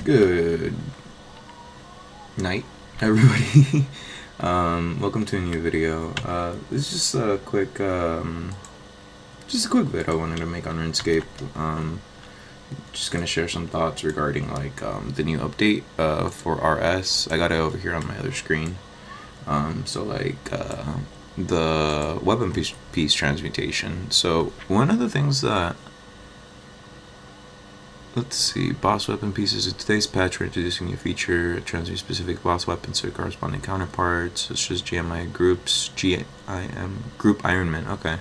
Good night, everybody. Welcome to a new video. This is just a quick vid I wanted to make on Runescape. Just gonna share some thoughts regarding the new update for RS. I got it over here on my other screen. The weapon piece transmutation. So one of the things that let's see, boss weapon pieces. In today's patch, we're introducing a new feature, transmute specific boss weapons to corresponding counterparts, such as GMI groups, GIM, group Ironman, okay.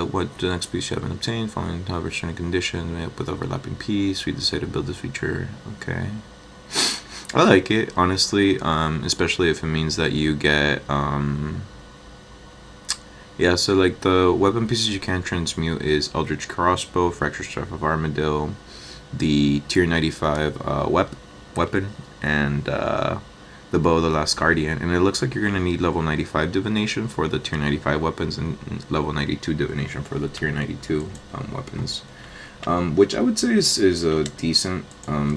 What the next piece you haven't obtained, following however certain conditions, made up with overlapping piece. We decided to build this feature, okay. I like it, honestly, especially if it means that you get, yeah, so like the weapon pieces you can transmute is Eldritch Crossbow, Fractured Staff of Armadillo, the tier 95 weapon, and the Bow of the Last Guardian. And it looks like you're going to need level 95 divination for the tier 95 weapons and level 92 divination for the tier 92 weapons. Which I would say is a decent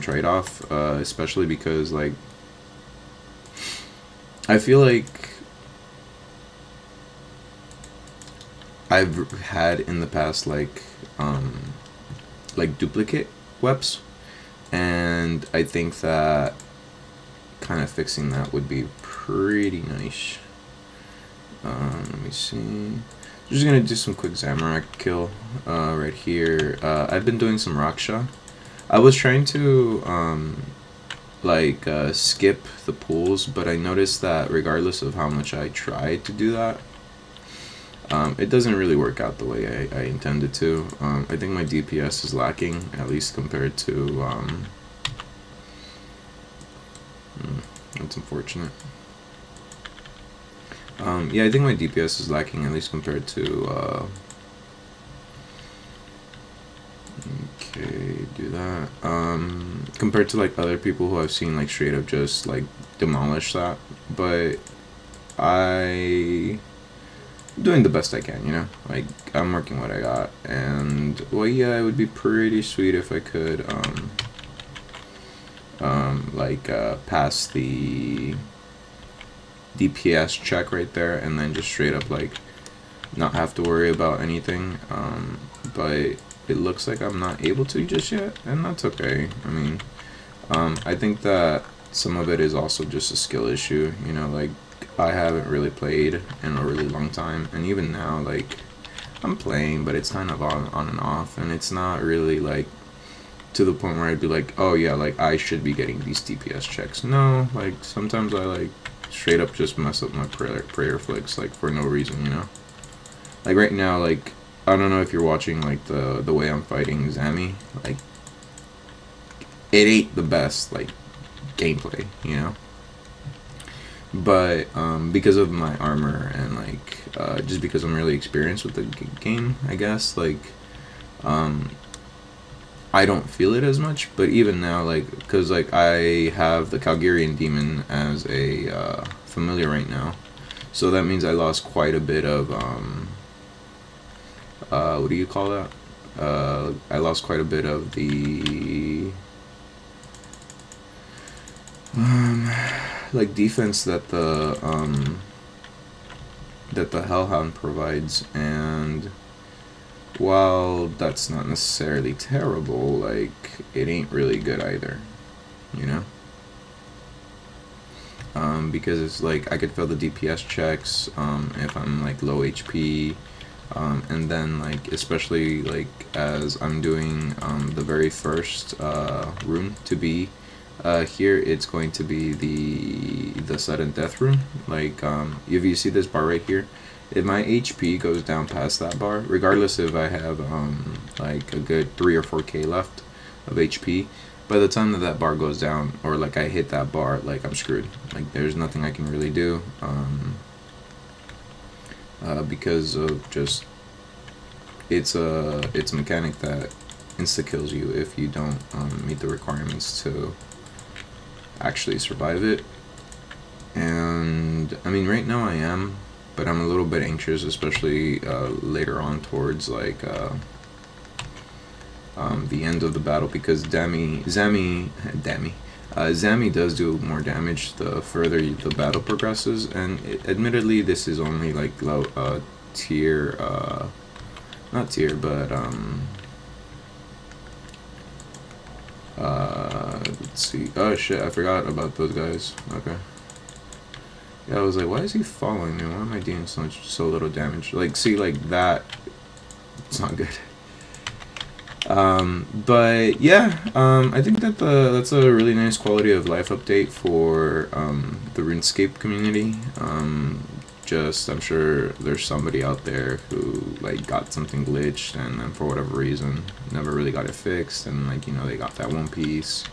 trade-off, especially because like I feel like I've had in the past like duplicate weps, and I think that kind of fixing that would be pretty nice. Let me see. Just gonna do some quick Zamorak kill right here. I've been doing some Raksha. I was trying to skip the pools, but I noticed that regardless of how much I tried to do that, it doesn't really work out the way I intended to. I think my DPS is lacking, at least compared to that's unfortunate. Yeah, I think my DPS is lacking, at least compared to okay, do that. Compared to like other people who I've seen like straight up just like demolish that, but I'm doing the best I can, you know? Like, I'm working what I got, and well, yeah, it would be pretty sweet if I could pass the DPS check right there, and then just straight up like not have to worry about anything. But it looks like I'm not able to just yet, and that's okay. I mean, I think that some of it is also just a skill issue, you know, like I haven't really played in a really long time, and even now, like, I'm playing, but it's kind of on and off, and it's not really like to the point where I'd be like, oh yeah, like I should be getting these DPS checks. No, like sometimes I like straight up just mess up my prayer flicks like for no reason, you know. Like right now, like I don't know if you're watching like the way I'm fighting Zami, like it ain't the best like gameplay, you know. But because of my armor and like just because I'm really experienced with the game, I guess, like I don't feel it as much. But even now, like, because like I have the Calgarian demon as a familiar right now, so that means I lost quite a bit of what do you call that? I lost quite a bit of the like defense that the Hellhound provides, and while that's not necessarily terrible, like it ain't really good either, you know. Because it's like I could fail the DPS checks if I'm like low HP, and then like especially like as I'm doing the very first rune to be here, it's going to be the sudden death rune. Like if you see this bar right here, if my HP goes down past that bar, regardless if I have like a good 3 or 4k left of HP, by the time that bar goes down, or like I hit that bar, like I'm screwed. Like there's nothing I can really do because of just it's a mechanic that insta kills you if you don't meet the requirements to actually survive it. And I mean right now I am, but I'm a little bit anxious, especially later on towards like the end of the battle, because Zami does do more damage the further the battle progresses, and admittedly this is only like low tier, not tier, but let's see. Oh shit, I forgot about those guys. Okay. Yeah, I was like, why is he following me? Why am I doing so little damage? Like, see, like that, it's not good. But yeah, I think that that's a really nice quality of life update for the RuneScape community. Just, I'm sure there's somebody out there who like got something glitched, and then for whatever reason never really got it fixed, and like, you know, they got that one piece.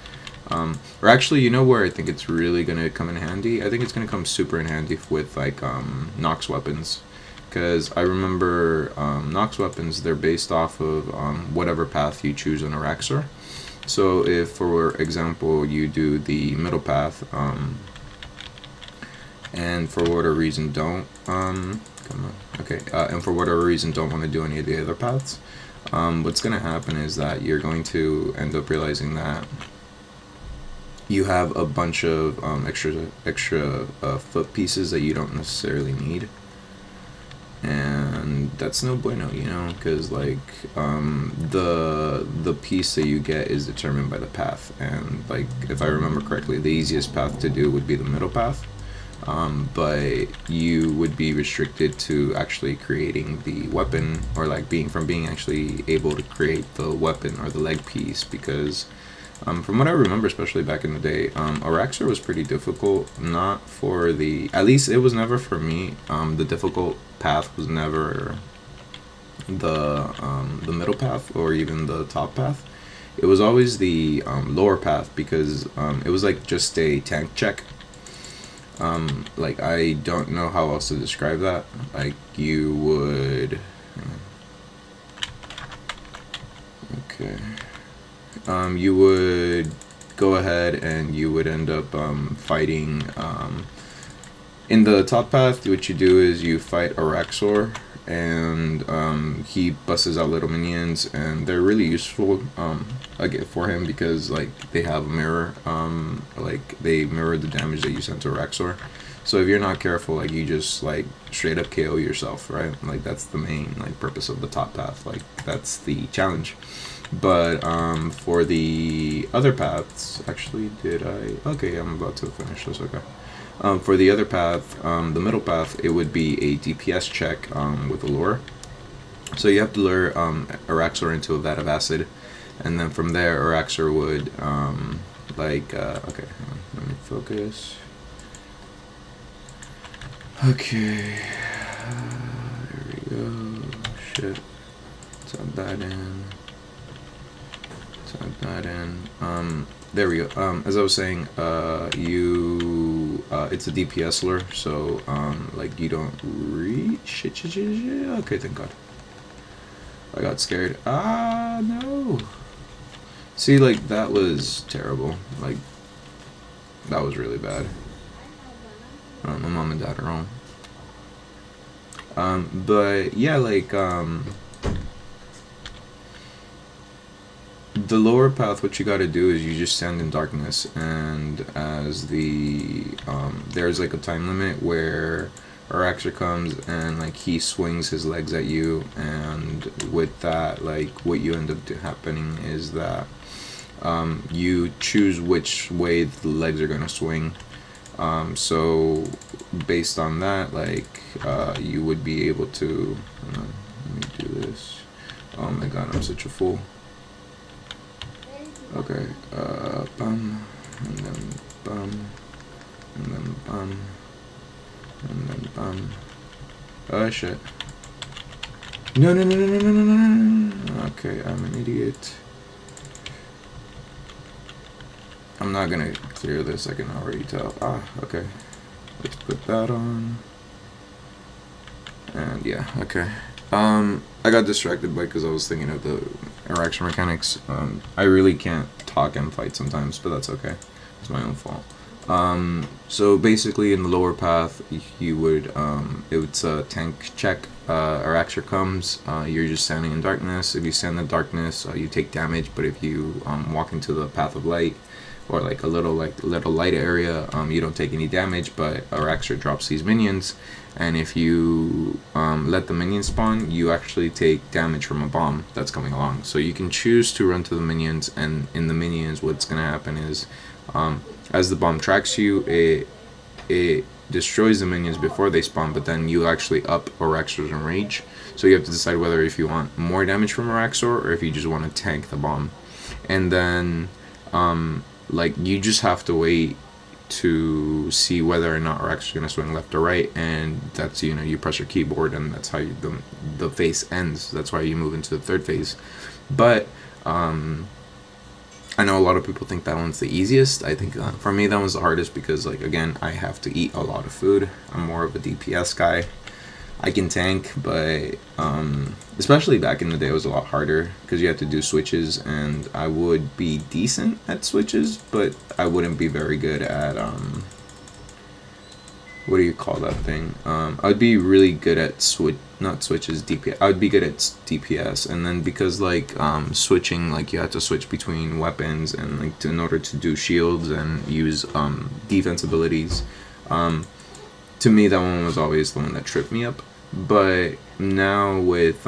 Or actually, you know where I think it's really gonna come in handy? I think it's gonna come super in handy with like Nox weapons. Because I remember Nox weapons, they're based off of whatever path you choose on Araxor. So if, for example, you do the middle path, and for whatever reason don't, come on, okay, and for whatever reason don't want to do any of the other paths, what's going to happen is that you're going to end up realizing that you have a bunch of extra foot pieces that you don't necessarily need. And that's no bueno, you know, because like the piece that you get is determined by the path, and like if I remember correctly, the easiest path to do would be the middle path, but you would be restricted to actually creating the weapon, or like being actually able to create the weapon or the leg piece, because from what I remember, especially back in the day, Araxor was pretty difficult. Not for the, at least it was never for me. The difficult path was never the middle path or even the top path. It was always the lower path, because it was like just a tank check. Like, I don't know how else to describe that. Like, you would, okay. You would go ahead and you would end up fighting, in the top path, what you do is you fight Araxor, and he busts out little minions, and they're really useful again for him, because like they have a mirror, like they mirror the damage that you send to Araxor. So if you're not careful, like you just like straight up KO yourself, right? Like that's the main like purpose of the top path, like that's the challenge. But for the other paths, actually, did I? Okay, I'm about to finish this. Okay. For the other path, the middle path, it would be a DPS check with a lure. So you have to lure Araxor into a vat of acid, and then from there, Araxor would okay, let me focus. Okay, there we go. Shit, turn that in. Type that in. There we go. As I was saying, it's a DPS lure, so like you don't reach. Okay, thank God. I got scared. Ah, no. See, like that was terrible. Like that was really bad. My mom and dad are home. But yeah, like the lower path, what you gotta do is you just stand in darkness, and as the there's like a time limit where Araxor comes and like he swings his legs at you, and with that, like what you end up happening is that you choose which way the legs are gonna swing. So based on that, like you would be able to let me do this. Oh my god, I'm such a fool. Okay, bum, and then bum, and then bum, and then bum. Oh shit. No. Okay, I'm an idiot. I'm not gonna clear this, I can already tell. Ah, okay. Let's put that on. And yeah, okay. I got distracted because I was thinking of the interaction mechanics. I really can't talk and fight sometimes, but that's okay. It's my own fault. So basically, in the lower path, you would it's a tank check. Araxer comes. You're just standing in darkness. If you stand in darkness, you take damage. But if you walk into the path of light, or like a little light area, you don't take any damage. But Araxer drops these minions, and if you let the minions spawn, you actually take damage from a bomb that's coming along. So you can choose to run to the minions, and in the minions, what's gonna happen is, as the bomb tracks you, it destroys the minions before they spawn, but then you actually up Araxor's enrage. So you have to decide whether if you want more damage from Araxor or if you just want to tank the bomb. And then like you just have to wait to see whether or not Araxor's gonna swing left or right, and that's, you know, you press your keyboard, and that's how the phase ends. That's why you move into the third phase. But I know a lot of people think that one's the easiest. I think for me that one's the hardest because, like, again, I have to eat a lot of food. I'm more of a DPS guy. I can tank, but especially back in the day, it was a lot harder because you had to do switches, and I would be decent at switches, but I wouldn't be very good at what do you call that thing? I'd be really good at not switches, DPS. I would be good at DPS, and then because like switching, like you have to switch between weapons, and like in order to do shields and use defense abilities, to me that one was always the one that tripped me up. But now with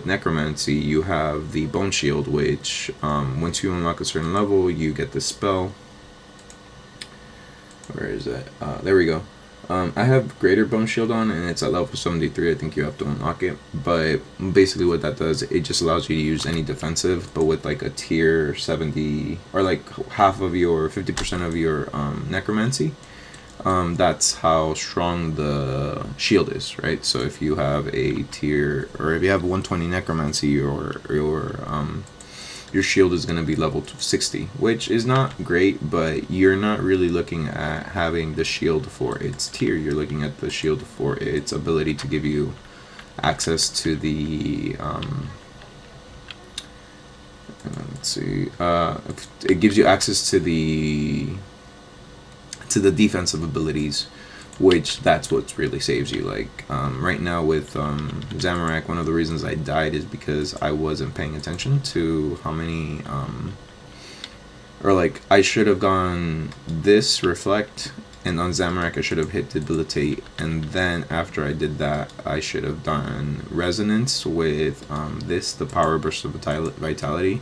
necromancy, you have the bone shield, which once you unlock a certain level, you get this spell. Where is it? There we go. I have Greater Bone Shield on, and it's at level 73. I think you have to unlock it. But basically what that does, it just allows you to use any defensive, but with like a tier 70, or like half of your, 50% of your necromancy. That's how strong the shield is, right? So if you have a tier, or if you have 120 necromancy, your shield is going to be level 60, which is not great, but you're not really looking at having the shield for its tier. You're looking at the shield for its ability to give you access to the let's see, it gives you access to the defensive abilities, which that's what really saves you. Like right now with Zamorak, one of the reasons I died is because I wasn't paying attention to how many or like I should have gone this reflect, and on Zamorak I should have hit debilitate, and then after I did that I should have done resonance with the power burst of vitality,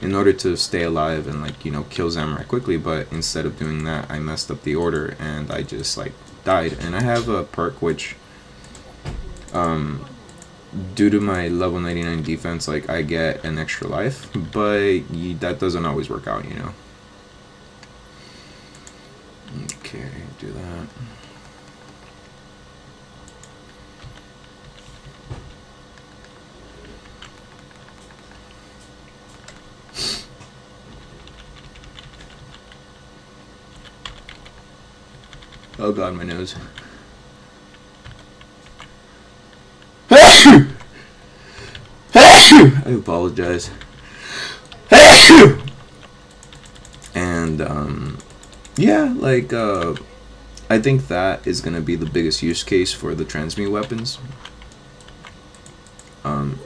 in order to stay alive and, like, you know, kill Zamorak quickly. But instead of doing that, I messed up the order and I just like died. And I have a perk which due to my level 99 defense, like, I get an extra life, but that doesn't always work out, you know. Okay, do that. Oh god, my nose. I apologize. And yeah, like I think that is gonna be the biggest use case for the transmute weapons.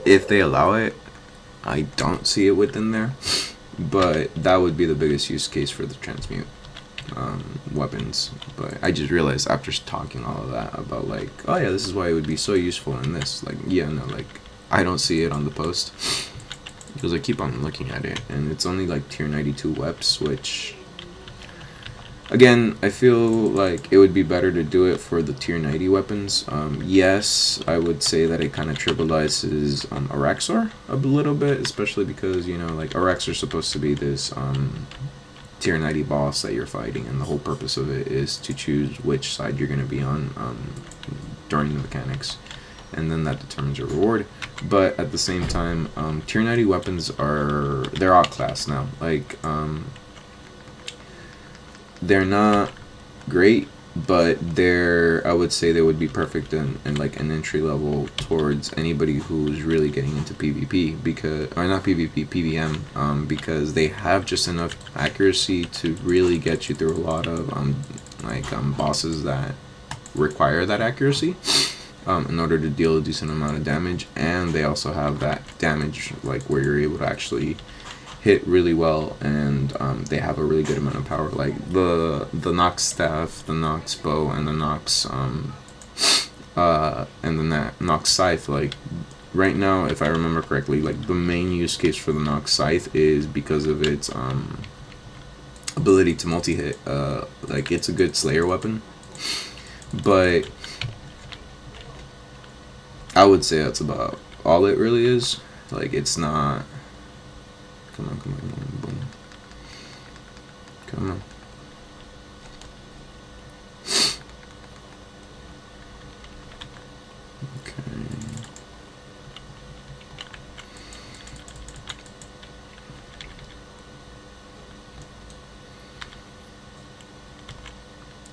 If they allow it, I don't see it within there, but that would be the biggest use case for the transmute weapons. But I just realized after talking all of that about, like, oh yeah, this is why it would be so useful in this. Like, yeah, no, like, I don't see it on the post because I keep on looking at it, and it's only like tier 92 weps, which, again, I feel like it would be better to do it for the tier 90 weapons. Yes, I would say that it kind of trivializes Araxor a little bit, especially because, you know, like, Araxor's supposed to be this tier 90 boss that you're fighting, and the whole purpose of it is to choose which side you're going to be on during the mechanics, and then that determines your reward. But at the same time, tier 90 weapons they're outclassed now. Like, they're not great, but I would say they would be perfect in like an entry level towards anybody who's really getting into PvP, because, or not PvP, PvM, because they have just enough accuracy to really get you through a lot of bosses that require that accuracy in order to deal a decent amount of damage. And they also have that damage like where you're able to actually hit really well, and they have a really good amount of power. Like the Nox staff, the Nox bow, and the Nox Nox scythe. Like right now, if I remember correctly, like the main use case for the Nox scythe is because of its ability to multi-hit. Like it's a good Slayer weapon, but I would say that's about all it really is. Like it's not. Come on, boom. Come on. Okay.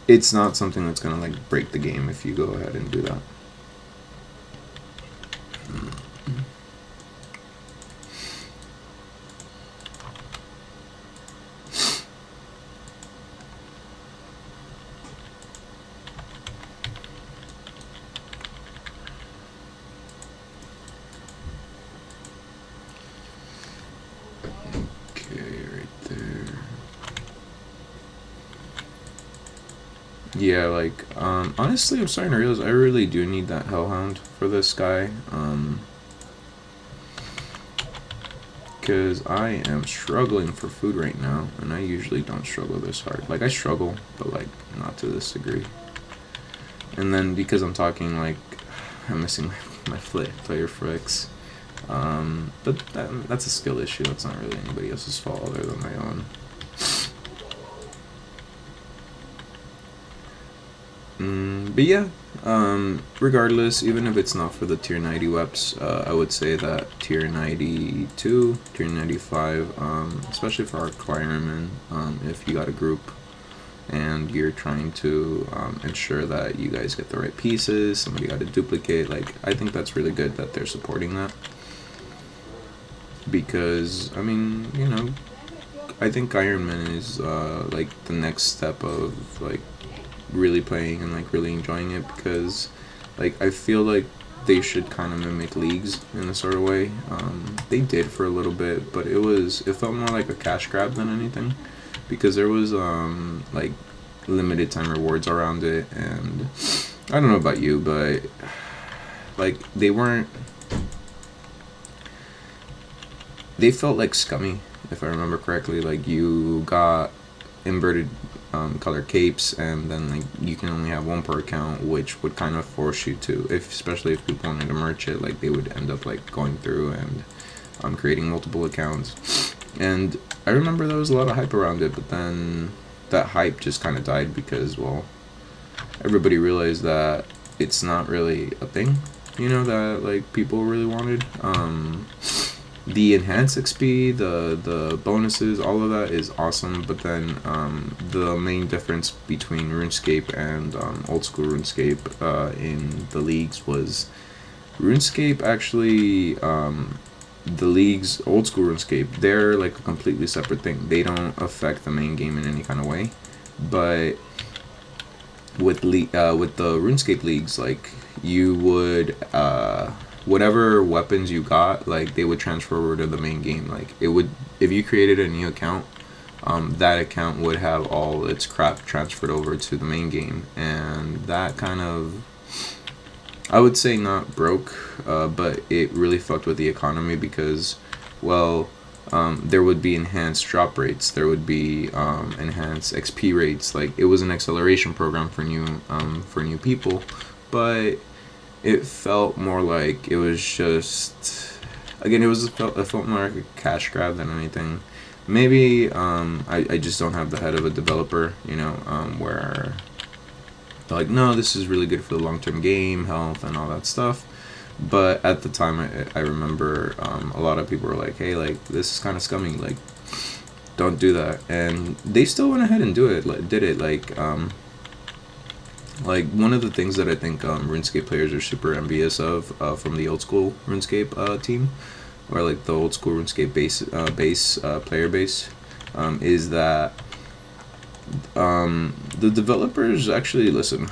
It's not something that's gonna like break the game if you go ahead and do that. Yeah, like, honestly, I'm starting to realize I really do need that Hellhound for this guy, because I am struggling for food right now, and I usually don't struggle this hard. Like, I struggle, but, like, not to this degree. And then, because I'm talking, like, I'm missing my player flicks, but that's a skill issue. That's not really anybody else's fault other than my own. But yeah, regardless, even if it's not for the tier 90 weps, I would say that tier 92, tier 95, especially for our acquirement, if you got a group and you're trying to ensure that you guys get the right pieces, somebody got a duplicate, like, I think that's really good that they're supporting that. Because, I mean, you know, I think Ironman is, like, the next step of, like, really playing and like really enjoying it, because like I feel like they should kind of mimic leagues in a sort of way. They did for a little bit, but it felt more like a cash grab than anything, because there was like limited time rewards around it, and I don't know about you, but like they felt like scummy, if I remember correctly. Like you got inverted color capes, and then like you can only have one per account, which would kind of force you to, especially if people wanted to merch it, like they would end up like going through and creating multiple accounts. And I remember there was a lot of hype around it, but then that hype just kind of died because, well, everybody realized that it's not really a thing, you know, that like people really wanted. The enhanced XP, the bonuses, all of that is awesome, but then the main difference between RuneScape and old school RuneScape in the leagues was RuneScape actually, the leagues, old school RuneScape, they're like a completely separate thing. They don't affect the main game in any kind of way, but with the RuneScape leagues, like you would whatever weapons you got, like they would transfer over to the main game. Like it would, if you created a new account, that account would have all its crap transferred over to the main game, and that kind of, I would say not broke, but it really fucked with the economy, because, well, there would be enhanced drop rates, there would be enhanced XP rates. Like it was an acceleration program for new people, but it felt more like it was just, again, it felt more like a cash grab than anything. Maybe I just don't have the head of a developer, you know, where they're like, no, this is really good for the long-term game health and all that stuff. But at the time, I remember a lot of people were like, hey, like this is kind of scummy, like don't do that. And they still went ahead and did it. Like Like, one of the things that I think RuneScape players are super envious of from the old school RuneScape team, or like the old school RuneScape player base, is that the developers actually listen.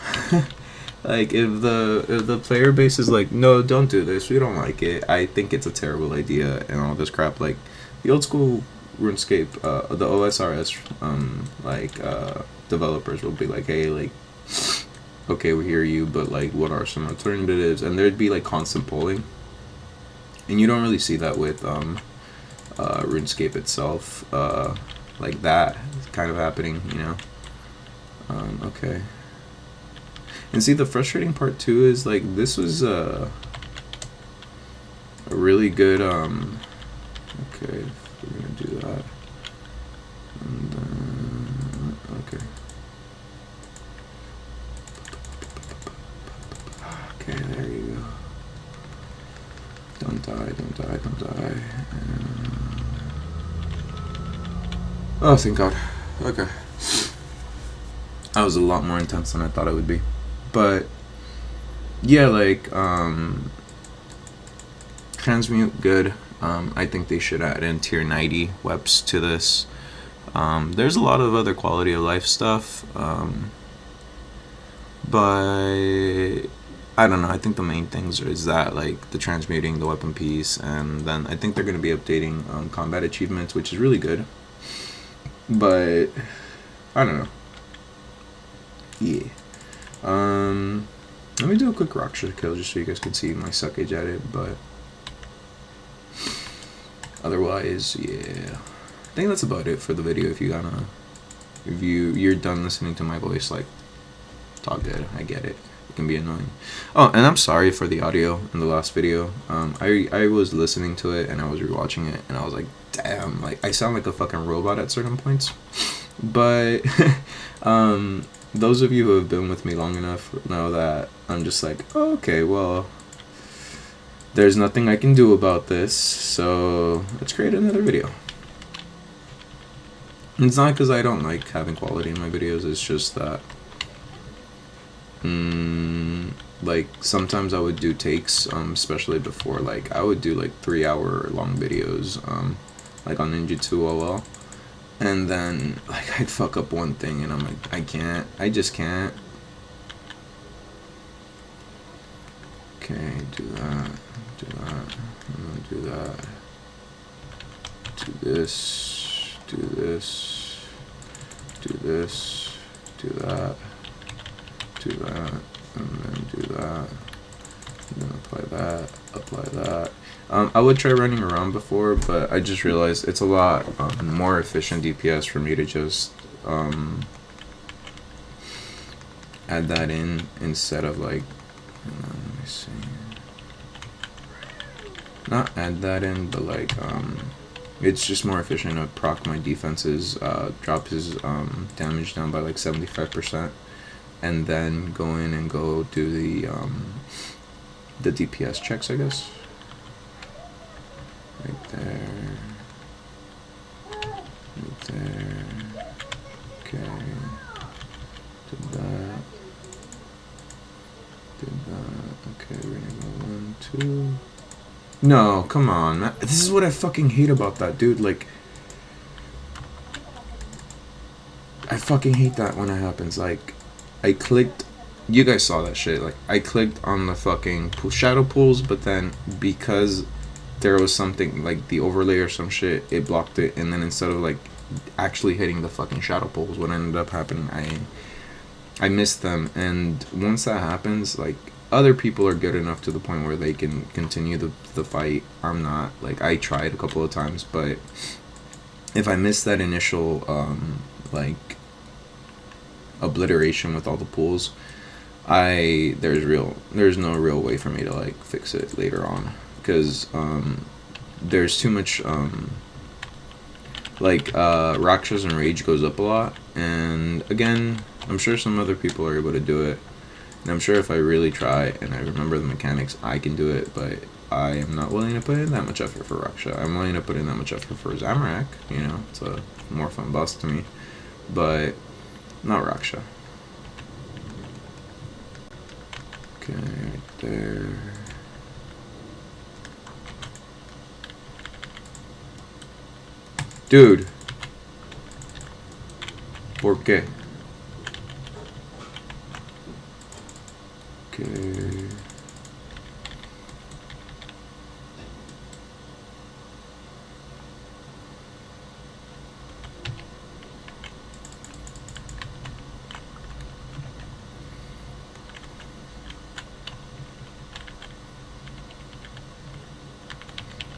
Like, if the player base is like, no, don't do this, we don't like it, I think it's a terrible idea and all this crap. Like, the old school RuneScape, the OSRS, developers will be like, hey, like, okay, we hear you, but like, what are some alternatives? And there'd be like constant polling, and you don't really see that with RuneScape itself. Like that kind of happening, you know. Okay. And see, the frustrating part too is like, this was a really good okay, we're gonna do that, and then okay. Okay, there you go. Don't die, don't die, don't die. Oh, thank God. Okay. That was a lot more intense than I thought it would be. But yeah, like, transmute, good. I think they should add in tier 90 weps to this. There's a lot of other quality of life stuff, but I don't know. I think the main things is that, like, the transmuting, the weapon piece, and then I think they're going to be updating combat achievements, which is really good. But I don't know. Yeah. Let me do a quick Raksha kill just so you guys can see my suckage at it, but otherwise, yeah. I think that's about it for the video. If you're done listening to my voice, like, it's all good. I get it. It can be annoying. Oh, and I'm sorry for the audio in the last video. I was listening to it and I was rewatching it and I was like, damn, like, I sound like a fucking robot at certain points. But those of you who have been with me long enough know that I'm just like, oh, okay, well, there's nothing I can do about this, so let's create another video. And it's not because I don't like having quality in my videos, it's just that like, sometimes I would do takes, especially before, like, I would do like 3-hour long videos, like on Ninja OL, and then like I'd fuck up one thing and I'm like, I just can't. Okay, do that, and then do that, do this, do this, do this, do that, do that, and then do that, and then apply that, apply that. I would try running around before, but I just realized it's a lot more efficient DPS for me to just add that in instead of like, let me see, not add that in, but like it's just more efficient to proc my defenses, drop his damage down by like 75%, and then go in and go do the DPS checks, I guess. Right there. Right there. Okay. Did that. Did that. Okay, we're gonna go 1, 2. No, come on, man. This is what I fucking hate about that, dude. Like, I fucking hate that when it happens. Like, I clicked, you guys saw that shit. Like, I clicked on the fucking shadow pools, but then because there was something like the overlay or some shit, it blocked it, and then instead of like actually hitting the fucking shadow pools, what ended up happening, I missed them. And once that happens, like, other people are good enough to the point where they can continue the fight. I'm not. Like, I tried a couple of times, but if I miss that initial like obliteration with all the pools, there's no real way for me to like fix it later on, because there's too much like Rakshas and Rage goes up a lot, and again, I'm sure some other people are able to do it, and I'm sure if I really try and I remember the mechanics, I can do it, but I am not willing to put in that much effort for Raksha. I'm willing to put in that much effort for Zamorak, you know, it's a more fun boss to me, but not Raksha. Okay, right there. Dude. ¿Por qué? Okay.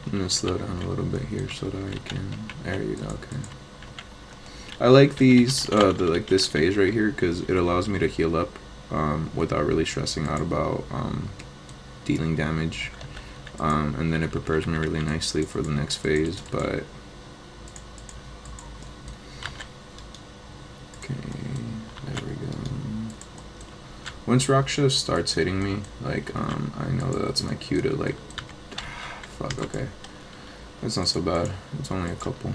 I'm gonna slow down a little bit here so that I can. There you go. Okay. I like these, this phase right here because it allows me to heal up, without really stressing out about dealing damage, and then it prepares me really nicely for the next phase. But okay, there we go. Once Raksha starts hitting me, like I know that's my cue to like. Fuck, okay. That's not so bad. It's only a couple.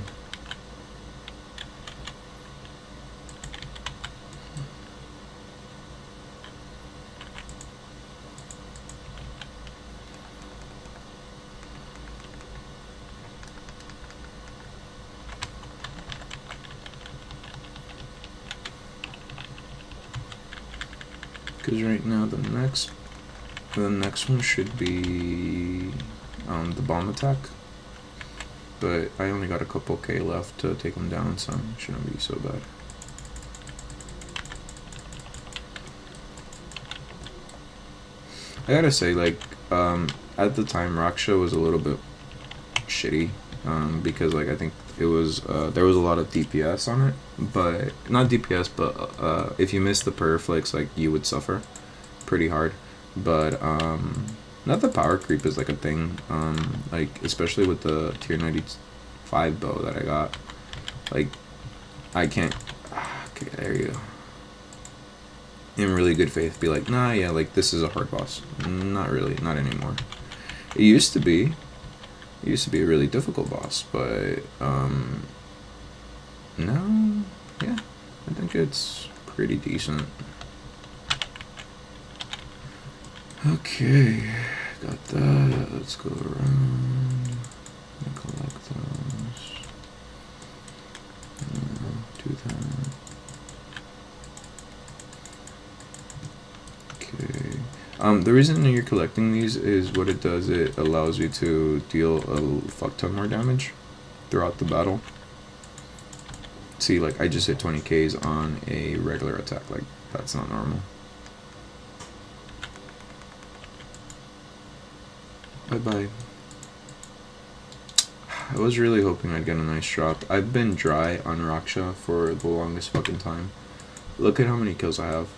Because right now the next one should be the bomb attack. But I only got a couple K left to take them down, so it shouldn't be so bad. I gotta say, like, at the time, Raksha was a little bit shitty, because, like, I think it was, there was a lot of DPS on it, but, not DPS, but, if you missed the perflicts, like, you would suffer pretty hard, but, not the power creep is like a thing, like especially with the tier 95 bow that I got, like I can't, okay, there you go, in really good faith be like, nah, yeah, like this is a hard boss. Not really, not anymore. It used to be a really difficult boss, but now, yeah, I think it's pretty decent. Okay, got that. Let's go around and collect those. Do that. Okay. The reason you're collecting these is what it does. It allows you to deal a fuck ton more damage throughout the battle. See, like I just hit 20 Ks on a regular attack. Like that's not normal. Bye-bye. I was really hoping I'd get a nice drop. I've been dry on Raksha for the longest fucking time. Look at how many kills I have.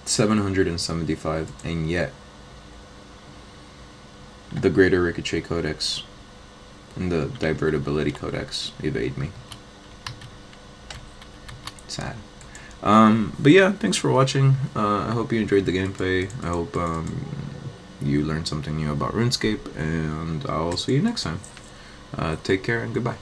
$775, and yet the Greater Ricochet Codex and the Divertibility Codex evade me. Sad. But yeah, thanks for watching. I hope you enjoyed the gameplay. I hope you learned something new about RuneScape, and I'll see you next time. Take care and goodbye.